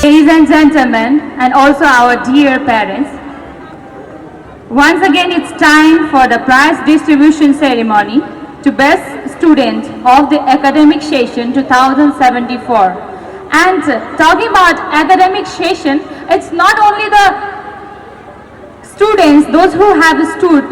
Ladies and gentlemen, and also our dear parents, once again it's time for the prize distribution ceremony to Best Student of the Academic Session 2074. And talking about academic session, it's not only the students, those who have stood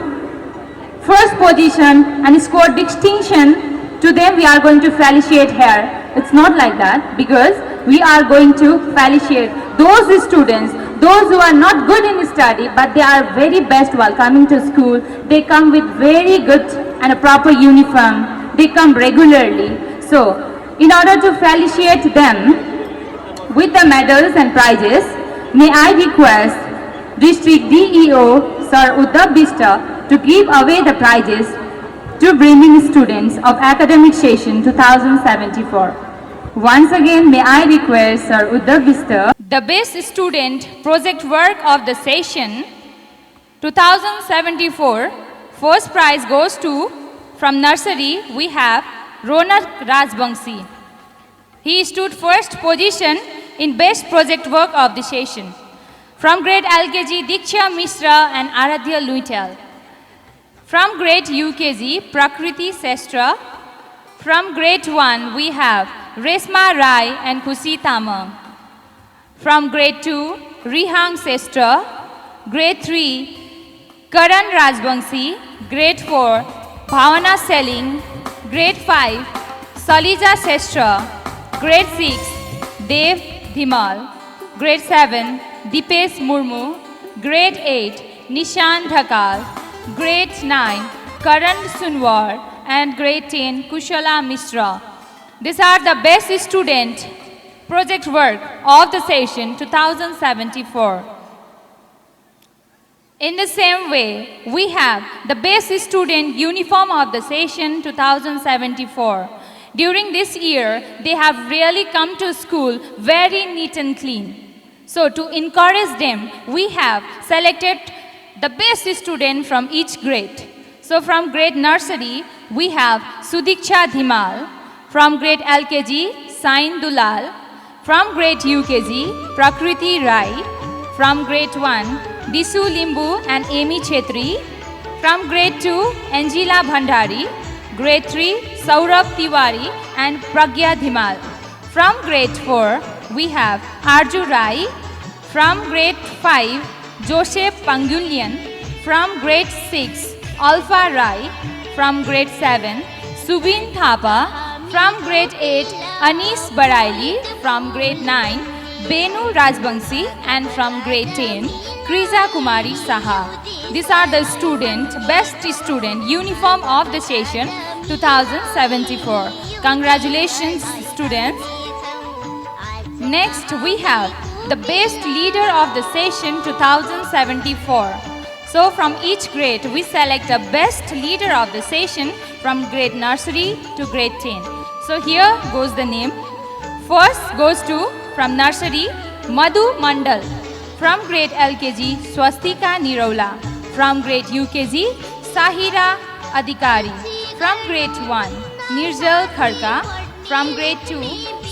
first position and scored distinction, to them we are going to felicitate here. It's not like that, because we are going to felicitate those students, those who are not good in study, but they are very best while coming to school. They come with very good and a proper uniform. They come regularly. So, in order to felicitate them with the medals and prizes, may I request District DEO Sir Uddhav Bista to give away the prizes to brimming students of academic session 2074. Once again, may I request Sir Uddhav Bista. The best student project work of the session 2074, first prize goes to, from nursery we have Ronak Rajbangsi. He stood first position in best project work of the session. From grade LKG, Diksha Mishra and Aradhya Luitel. From grade UKG, Prakriti Sestra. From grade 1, we have Resma Rai and Khushi Tama. From grade 2, Rihang Sestra. Grade 3, Karan Rajbangsi. Grade 4, Bhavana Selling. Grade 5, Salija Sestra. Grade 6, Dev Dhimal. Grade 7, Dipesh Murmu. Grade 8, Nishan Dhakal. Grade 9, Karan Sunwar. And grade 10, Kushala Mishra. These are the best student project work of the session 2074. In the same way, we have the best student uniform of the session 2074. During this year, they have really come to school very neat and clean. So to encourage them, we have selected the best student from each grade. So from grade nursery, we have Sudiksha Dhimal. From grade LKG, Sain Dulal. From grade UKG, Prakriti Rai. From grade 1, Disu Limbu and Amy Chetri. From grade 2, Angela Bhandari. Grade 3, Saurabh Tiwari and Pragya Dhimal. From grade 4, we have Arju Rai. From grade 5, Joseph Pangulian. From grade 6, Alpha Rai. From grade 7, Subin Thapa. From grade 8, Anis Baraili. From grade 9, Benu Rajbangsi. And from grade 10, Kriza Kumari Saha. These are the best student uniform of the session 2074. Congratulations, students. Next, we have the best leader of the session 2074. So from each grade, we select a best leader of the session from grade nursery to grade 10. So here goes the name. First goes to, from nursery, Madhu Mandal. From grade LKG, Swastika Niraula. From grade UKG, Sahira Adhikari. From grade 1, Nirjal Kharka. From grade 2,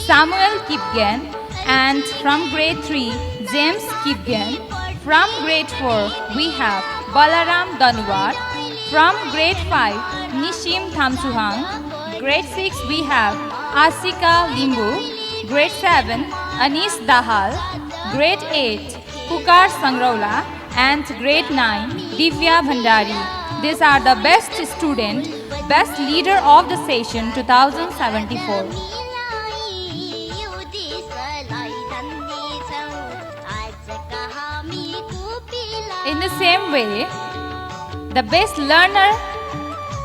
Samuel Kipgen. And from grade 3, James Kipgen. From grade 4, we have Balaram Danwar. From grade 5, Nishim Thamsuhang. Grade 6, we have Asika Limbu. Grade 7, Anis Dahal. Grade 8, Pukar Sangraula. And grade 9, Divya Bhandari. These are the best student, best leader of the session 2074. In the same way, the best learner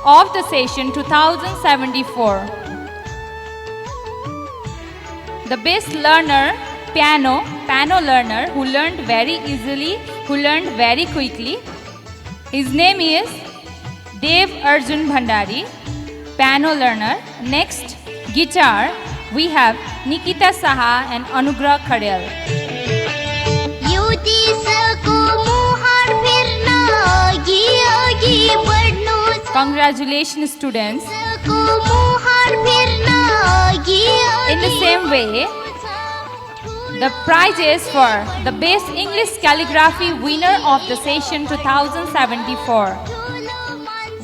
of the session 2074. The best learner, piano learner who learned very easily, who learned very quickly. His name is Dev Arjun Bhandari, piano learner. Next, guitar, we have Nikita Saha and Anugrah Khadel. Congratulations, students. In the same way, The prizes for the Best English Calligraphy winner of the session 2074.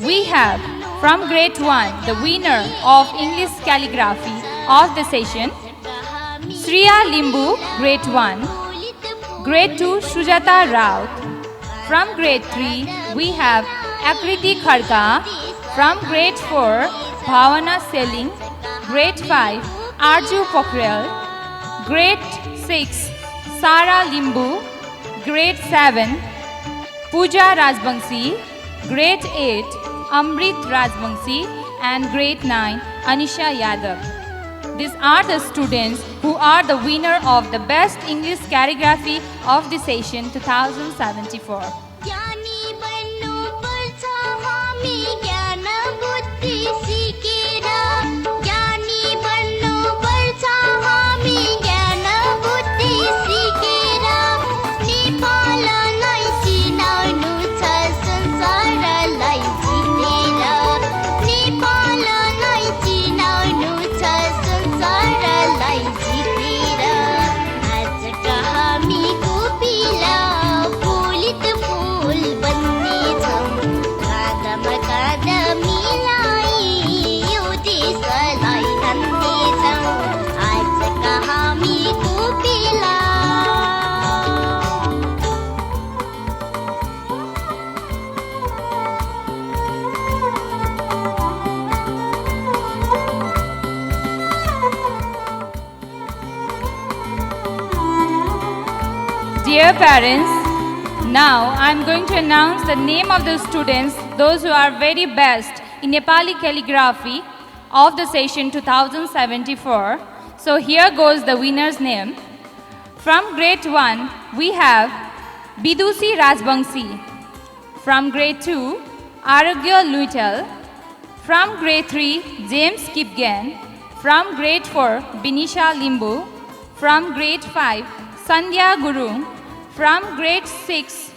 We have from grade 1 the winner of English Calligraphy of the session, Shriya Limbu, grade 1. Grade 2, Sujata Raut. From grade 3, we have Akriti Kharka. From grade 4, Bhavana Selling. Grade 5, Arju Pokhrel. Grade 6, Sara Limbu. Grade 7, Pooja Rajbangsi. Grade 8, Amrit Rajbangsi. And grade 9, Anisha Yadav. These are the students who are the winner of the Best English Calligraphy of the session 2074. ज्ञानी बन्नुपर्छ हामी ज्ञान बुद्धि सिकेर ज्ञानी बन्नुपर्छ हामी ज्ञान बुद्धि सिकेर नेपाललाई चिनाउनु छ संसारलाई जितेर नेपाललाई चिनाउनु छ संसारलाई जितेर आजका हामीको पिला फुलित फुल बन्नेछौँ काँधमा काँध मिलाई यो देशलाई थाम्नेछौँ आजका हामीको पिला Dear parents, now I am going to announce the name of the students, those who are very best in Nepali calligraphy of the session 2074. So here goes the winner's name. From grade 1, we have Bidusi Rajbangsi. From grade 2, Aragya Luitel. From grade 3, James Kipgen. From grade 4, Binisha Limbu. From grade 5, Sandhya Gurung. From grade 6,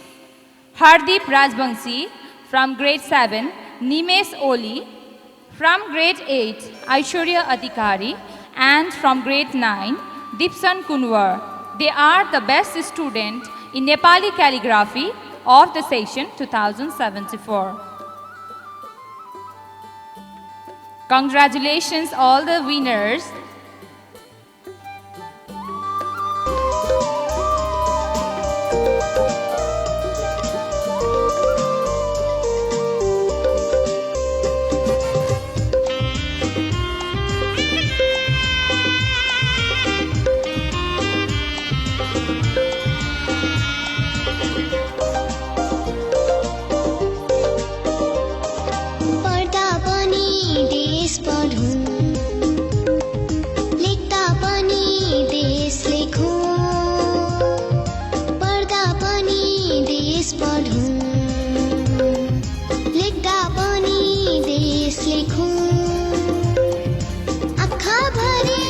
Hardeep Rajbangsi. From grade 7, Nimesh Oli. From grade 8, Aishwarya Adhikari. And from grade 9, Dipsan Kunwar. They are the best student in Nepali calligraphy of the session 2074. Congratulations all the winners. पढ्दा पनि देश पढौँ लेख्दा पनि देश लेखौँ पढ्दा पनि देश पढौँ लेख्दा पनि देश लेखौँ आँखाभरि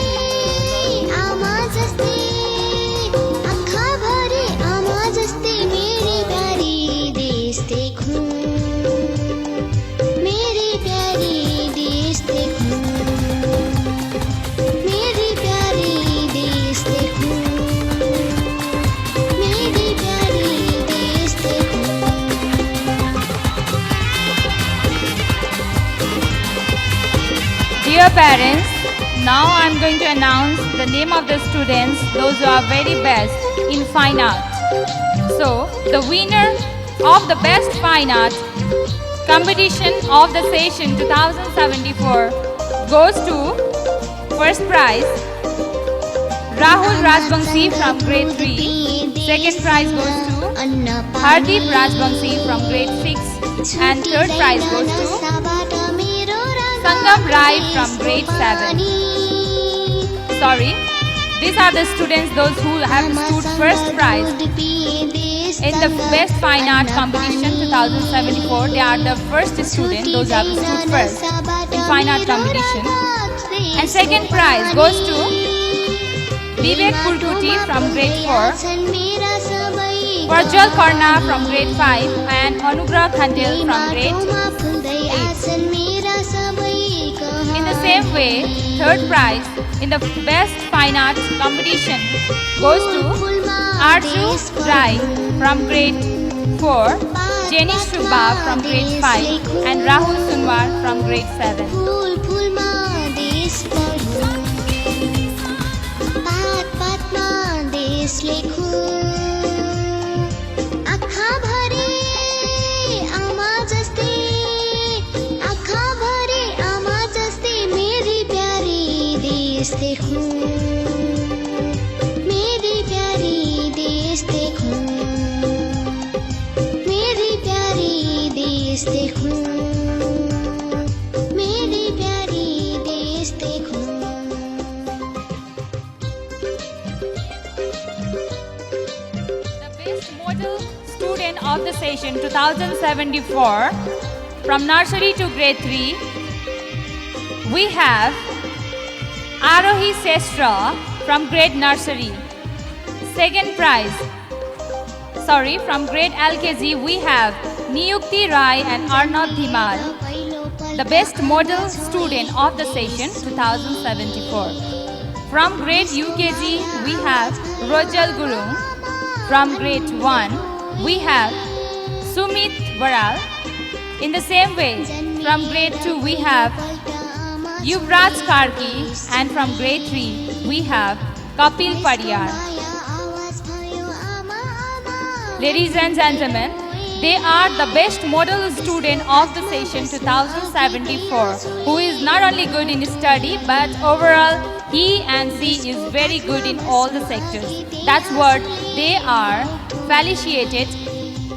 आमा जस्तै आँखाभरि आमा जस्तै मेरी प्यारी देश देखौँ मेरी प्यारी देश देखूं मेरी प्यारी देश देखूं मेरी प्यारी देश देखूं Dear parents, now I am going to announce the name of the students, those who are very best in fine art. So, the winner of the best fine art competition of the session 2074 goes to first prize Rahul Rajbangsi from grade 3. Second prize goes to Hardeep Rajbangsi from grade 6. And third prize goes to Sangam Rai from grade 7. Sorry, these are the students, those who have stood first prize in the Best Fine Art Competition 2074. They are the first students, those who have stood first in Fine Art Competition. And second prize goes to Vivek Purkuti from grade 4, Prajwal Karna from grade 5, and Anugrah Khandel from grade 8. In the same way, third prize in the Best Fine Arts competition goes to Arju Rai from grade 4, Jenny Shubha from grade 5 and Rahul Sunwar from grade 7. फूल फूलमा देश पढौँ पात पातमा देश लेखौँ आँखा भरे आमा जस्तै आँखा भरे आमा जस्तै मेरी प्यारी देश देखौँ मेरी प्यारी देश देखौँ मेरी प्यारी देश देखौँ मेरी प्यारी देश देखौँ The best model student of the session 2074 from nursery to grade 3, we have Arohi Sestra from grade nursery. Second prize, from grade LKG, we have Niyukti Rai and Arnav Dhimal. The best model student of the session 2074. From grade UKG, we have Rojal Gurung. From grade 1, we have Sumit Varal. In the same way, from grade 2, we have Yuvraj Karki. And from grade 3, we have Kapil Padiyar. Ladies and gentlemen, they are the best model student of the session 2074, who is not only good in study but overall he and she is very good in all the sectors. That's what they are felicitated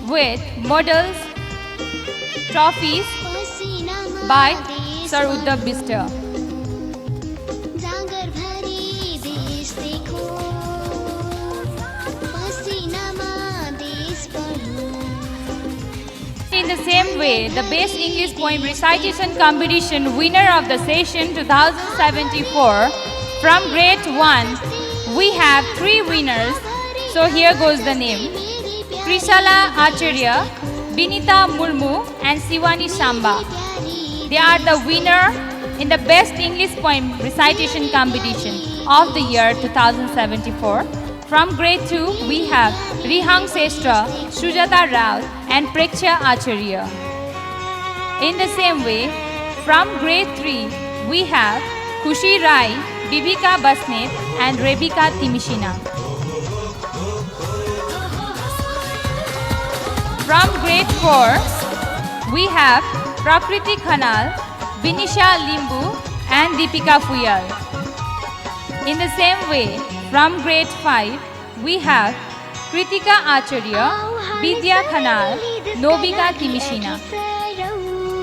with medals, trophies by Sir Uddhav Biste. जागर भरी देश देखौँ पसिनामा देश पढौँ In the same way, the best English poem recitation competition winner of the session 2074 from grade 1, we have 3 winners. So here goes the name: Krishala Acharya, Binita Murmu and Siwani Shamba. They are the winner in the best English poem recitation competition of the year 2074. From grade 2, we have Rihang Sestra, Sujata Rao and Preksha Acharya. In the same way, from grade 3, we have Khushi Rai, Bibika Basnet and Rebecca Timishina. From grade 4, we have Prakriti Khanal, Vinisha Limbu and Deepika Fuyal. In the same way, from grade 5, we have Kritika Acharya, Vidya Khanal, Nobika Timishina.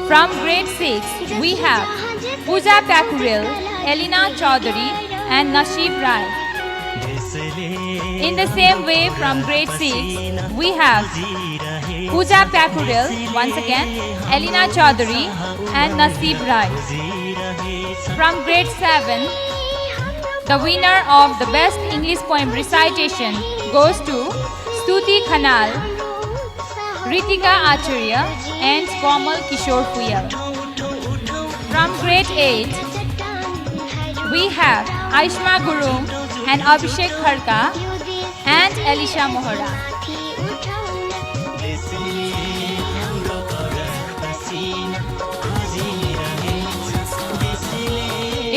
From grade 6, we have Pooja Pakurel, Elina Chaudhary and Nasib Rai. In the same way, from grade 6, we have Pooja Pakurel, once again, Elina Chaudhary and Nasib Rai. From grade 7, the winner of the best English poem recitation goes to Stuti Khanal, Ritika Acharya and Komal Kishore Fuyal. From grade 8, we have Aishma Gurung and Abhishek Kharka and Elisha Mohara.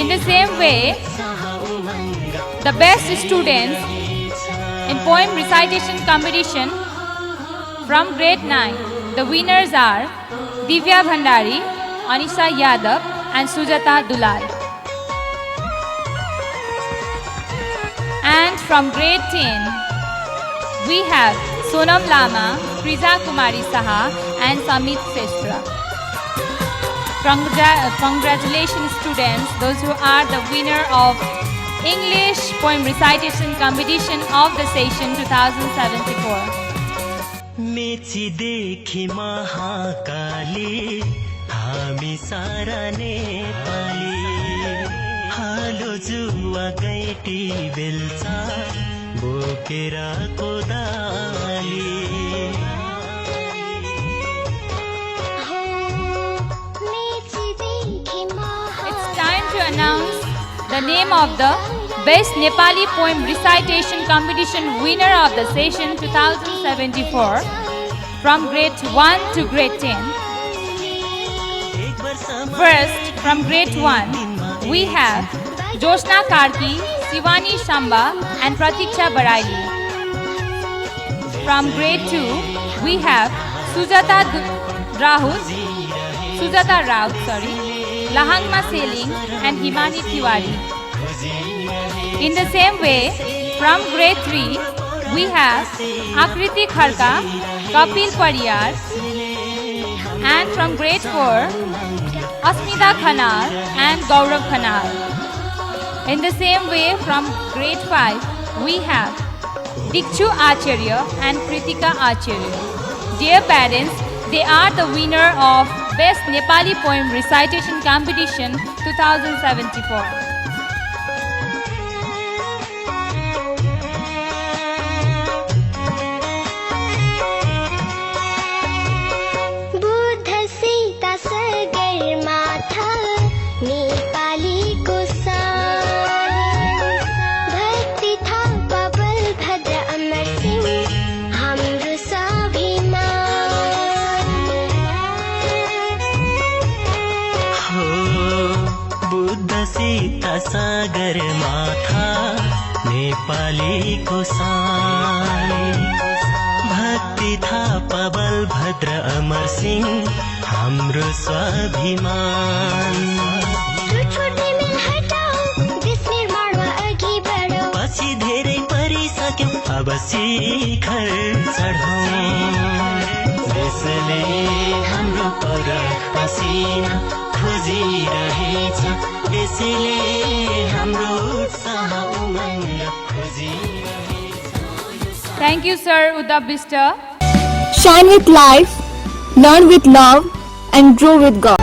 In the same way, the best students in poem recitation competition from grade 9, the winners are Divya Bhandari, Anisha Yadav and Sujata Dulal. And from grade 10, we have Sonam Lama, Priza Kumari Saha and Samit Sestra. Congratulations students, those who are the winner of English poem recitation competition of the session 2074. Mechi देखी महाकाली हामी सारा नेपाली हालो जुवा गैटी बेल्चा बोकेर Kodali It's time to announce the name of the Best Nepali Poem Recitation Competition winner of the session 2074 from grade 1 to grade 10. First, from grade 1, we have Joshna Karki, Shivani Shamba and Pratiksha Baraili. From grade 2, we have Sujata Raut, Lahangma Seling and Himani Tiwari. In the same way, from grade 3, we have Akriti Kharka, Kapil Pariyar, and from grade 4, Asmita Khanal and Gaurav Khanal. In the same way, from grade 5, we have Dikshu Acharya and Kritika Acharya. Dear parents, they are the winner of Best Nepali Poem Recitation Competition 2074. Buddha Sita सगर माथा नेपालीको सान भक्ति था bubble भद्र अमर सिंह हाम्रो स्वाभिमान हो बुद्ध सीता सागर माथा नेपालीको सान भक्ति था पबल भद्र अमर सिंह हाम्रो स्वाभिमान छोटे में हटाओ देश निर्माणमा अघि बढौँ पछि धेरै परिसक्यौं अब शिखर चढौँ देशले हाम्रो पराग पसिना खोजिरहेछ देशले हाम्रो उत्साह उमङ्ग खोजिरहेछ। Thank you, Sir Uddhav Bista. Shine with life, learn with love, and grow with God.